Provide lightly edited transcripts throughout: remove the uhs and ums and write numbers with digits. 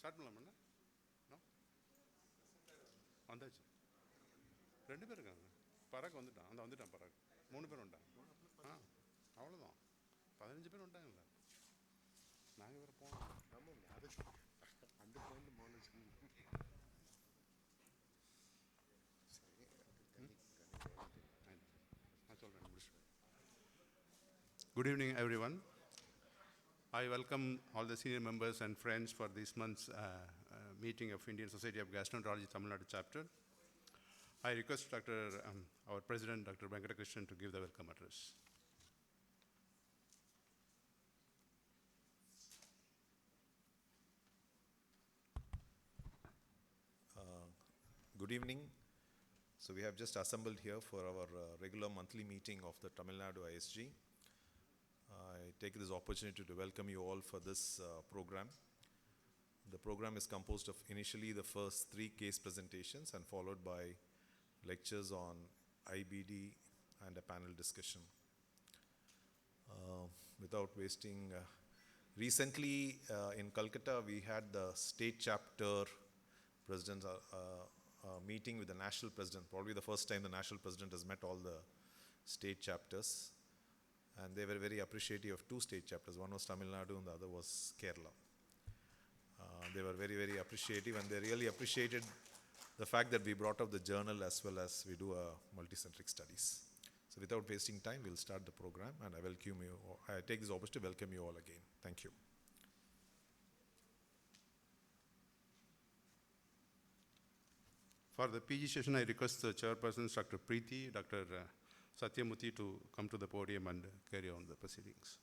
Start பண்ணலாமா? வந்தாச்சு. 2 பேர் இருக்காங்க. பராக் வந்துட்டான். வந்துட்டான் பராக். 3 பேர் வந்துட்டாங்க. அவ்வளோதான். 15 பேர் வந்துட்டாங்கல்ல. நாங்கள் வேறு போனோம். அந்த பாயிண்ட் மாலேஜ். நான் சொல்கிறேன், முடிச்சுடுவேன். Good evening, everyone. I welcome all the senior members and friends for this month's meeting of Indian Society of Gastroenterology Tamil Nadu chapter. I request our President, Dr. Venkatakrishnan, to give the welcome address. Good evening. So we have just assembled here for our regular monthly meeting of the Tamil Nadu ISG. I take this opportunity to welcome you all for this program. The program is composed of initially the first 3 case presentations and followed by lectures on IBD and a panel discussion. Without wasting, recently in Calcutta we had the state chapter presidents meeting with the national president. Probably the first time the national president has met all the state chapters. And they were very appreciative of 2 state chapters. One was Tamil Nadu and the other was Kerala. They were very, very appreciative, and they really appreciated the fact that we brought up the journal as well as we do multicentric studies. So without wasting time, we'll start the program, and I take this opportunity to welcome you all again. Thank you. For the PG session, I request the chairpersons, Dr. Preeti, Dr. Satyamuthi, to come to the podium and carry on the proceedings.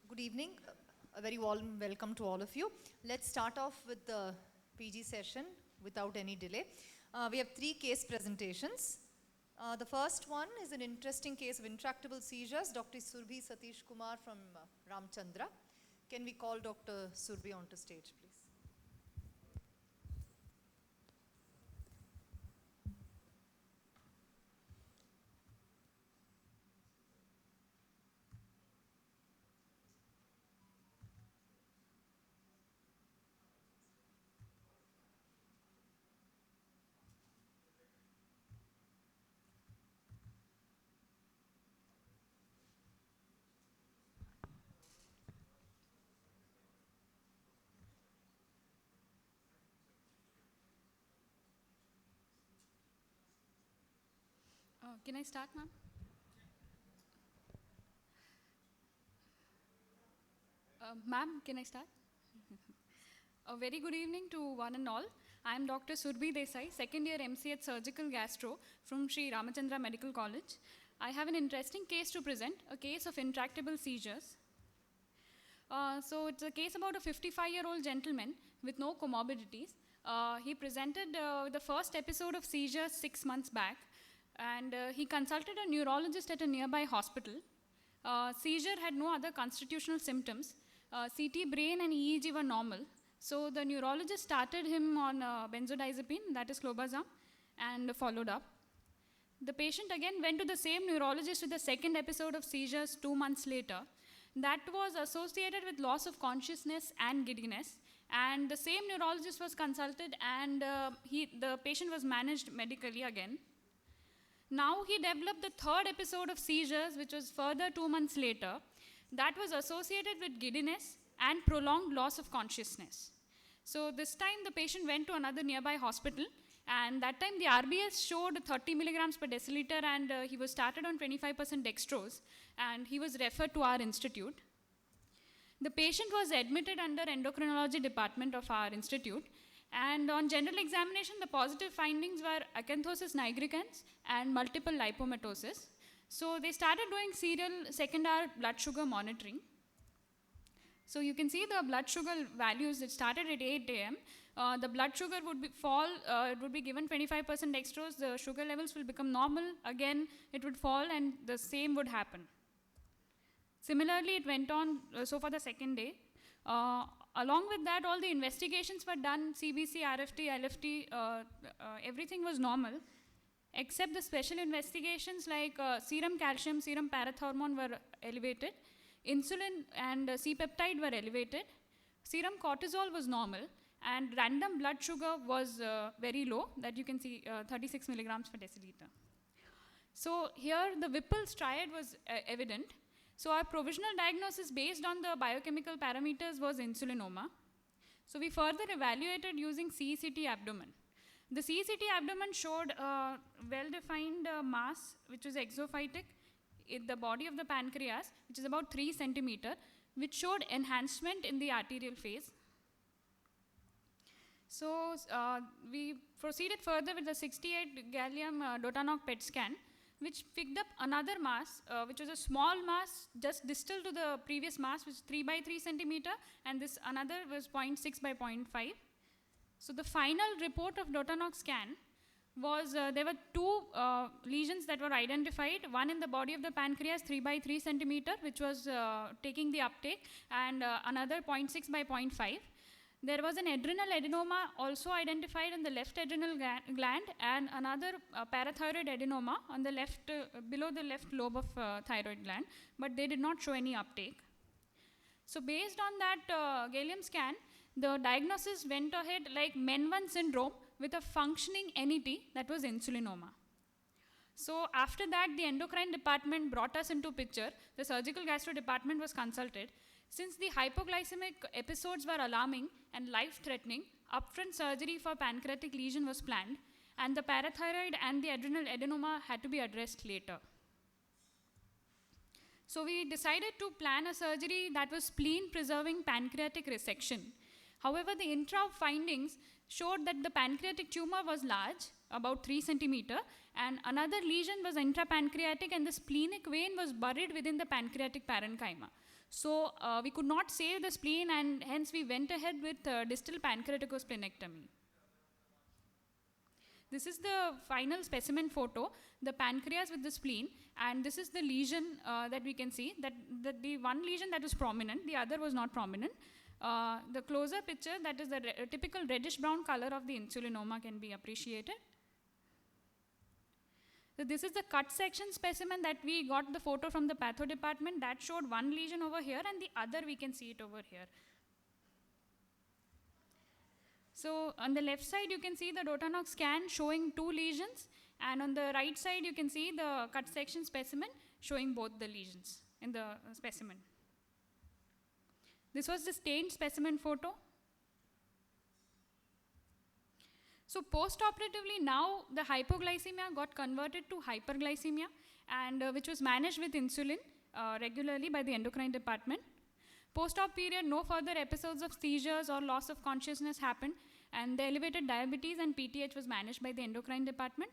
Good evening. A very warm welcome to all of you. Let's start off with the PG session without any delay. We have 3 case presentations. The first one is an interesting case of intractable seizures. Dr. Surbhi Satish Kumar from Ramchandra. Can we call Dr. Surbhi onto stage, please? Can I start, ma'am? Ma'am, can I start? A very good evening to one and all. I am Dr. Surbhi Desai, second year MCH Surgical Gastro from Sri Ramachandra Medical College. I have an interesting case to present, a case of intractable seizures. So it's a case about a 55-year-old gentleman with no comorbidities. He presented with the first episode of seizures 6 months back, and he consulted a neurologist at a nearby hospital. Seizure had no other constitutional symptoms. CT, brain and EEG were normal. So the neurologist started him on benzodiazepine, that is clobazam, and followed up. The patient again went to the same neurologist with the second episode of seizures 2 months later. That was associated with loss of consciousness and giddiness. And the same neurologist was consulted, and the patient was managed medically again. Now he developed the third episode of seizures, which was further 2 months later. That was associated with giddiness and prolonged loss of consciousness. So this time the patient went to another nearby hospital, and that time the RBS showed 30 milligrams per deciliter, and he was started on 25% dextrose, and he was referred to our institute. The patient was admitted under endocrinology department of our institute, and on general examination the positive findings were acanthosis nigricans and multiple lipomatosis. So they started doing serial second hour blood sugar monitoring. So you can see the blood sugar values that started at 8 a.m. The blood sugar would fall, it would be given 25% dextrose, the sugar levels will become normal, again it would fall, and the same would happen. Similarly, it went on so for the second day. Along with that, all the investigations were done, CBC, RFT, LFT, everything was normal, except the special investigations like serum calcium, serum parathormone were elevated, insulin and C-peptide were elevated, serum cortisol was normal, and random blood sugar was very low, that you can see 36 milligrams per deciliter. So here the Whipple's triad was evident. So our provisional diagnosis based on the biochemical parameters was insulinoma. So we further evaluated using CECT abdomen. The CECT abdomen showed a well-defined mass, which was exophytic in the body of the pancreas, which is about 3 centimeter, which showed enhancement in the arterial phase. So we proceeded further with the 68 gallium Dotanoc PET scan, which picked up another mass, which was a small mass just distal to the previous mass, which is 3 by 3 centimeter, and this another was 0.6 by 0.5. So the final report of Dotanoc scan was, there were 2 lesions that were identified, one in the body of the pancreas 3 by 3 centimeter, which was taking the uptake, and another 0.6 by 0.5. There was an adrenal adenoma also identified in the left adrenal gland, and another parathyroid adenoma on the left, below the left lobe of thyroid gland, but they did not show any uptake. So based on that gallium scan, the diagnosis went ahead like MEN1 syndrome with a functioning NET, that was insulinoma. So after that, the endocrine department brought us into picture. The surgical gastro department was consulted. Since the hypoglycemic episodes were alarming and life-threatening, upfront surgery for pancreatic lesion was planned, and the parathyroid and the adrenal adenoma had to be addressed later. So we decided to plan a surgery that was spleen-preserving pancreatic resection. However, the intra findings showed that the pancreatic tumor was large, about 3 centimeter, and another lesion was intrapancreatic, and the splenic vein was buried within the pancreatic parenchyma. So we could not save the spleen, and hence we went ahead with distal pancreaticosplenectomy. This is the final specimen photo, the pancreas with the spleen, and this is the lesion that we can see, that the one lesion that was prominent, the other was not prominent. The closer picture, that is the typical reddish brown color of the insulinoma, can be appreciated. So this is the cut section specimen that we got the photo from the patho department, that showed one lesion over here, and the other we can see it over here. So on the left side you can see the Dotanoc scan showing 2 lesions, and on the right side you can see the cut section specimen showing both the lesions in the specimen. This was the stained specimen photo. So post-operatively, now the hypoglycemia got converted to hyperglycemia, and which was managed with insulin regularly by the endocrine department. Post-op period, no further episodes of seizures or loss of consciousness happened, and the elevated diabetes and PTH was managed by the endocrine department.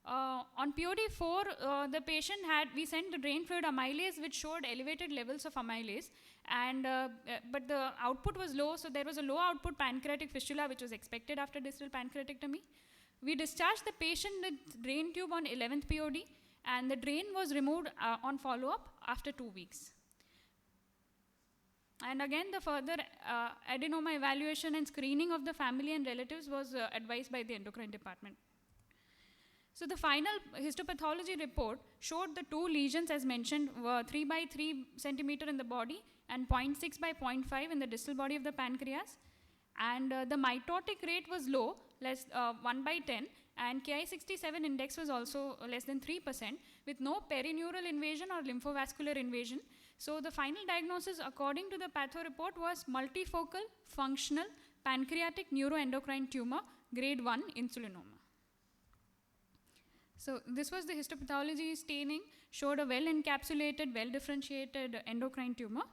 On POD4, the patient we sent the drain fluid amylase, which showed elevated levels of amylase, and but the output was low, so there was a low output pancreatic fistula, which was expected after distal pancreatectomy. We discharged the patient with drain tube on 11th POD, and the drain was removed on follow-up after 2 weeks. And again, the further adenoma evaluation and screening of the family and relatives was advised by the endocrine department. So the final histopathology report showed the 2 lesions, as mentioned, were 3 by 3 centimeter in the body and 0.6 by 0.5 in the distal body of the pancreas. And the mitotic rate was low, 1 by 10, and Ki67 index was also less than 3%, with no perineural invasion or lymphovascular invasion. So the final diagnosis, according to the patho report, was multifocal functional pancreatic neuroendocrine tumor, grade 1 insulinoma. So this was the histopathology staining, showed a well-encapsulated, well-differentiated endocrine tumor,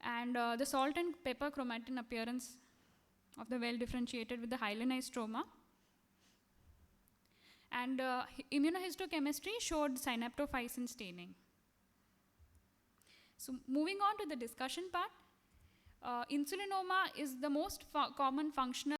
and the salt and pepper chromatin appearance of the well-differentiated with the hyalinized stroma. And immunohistochemistry showed synaptophysin staining. So moving on to the discussion part, insulinoma is the most common functional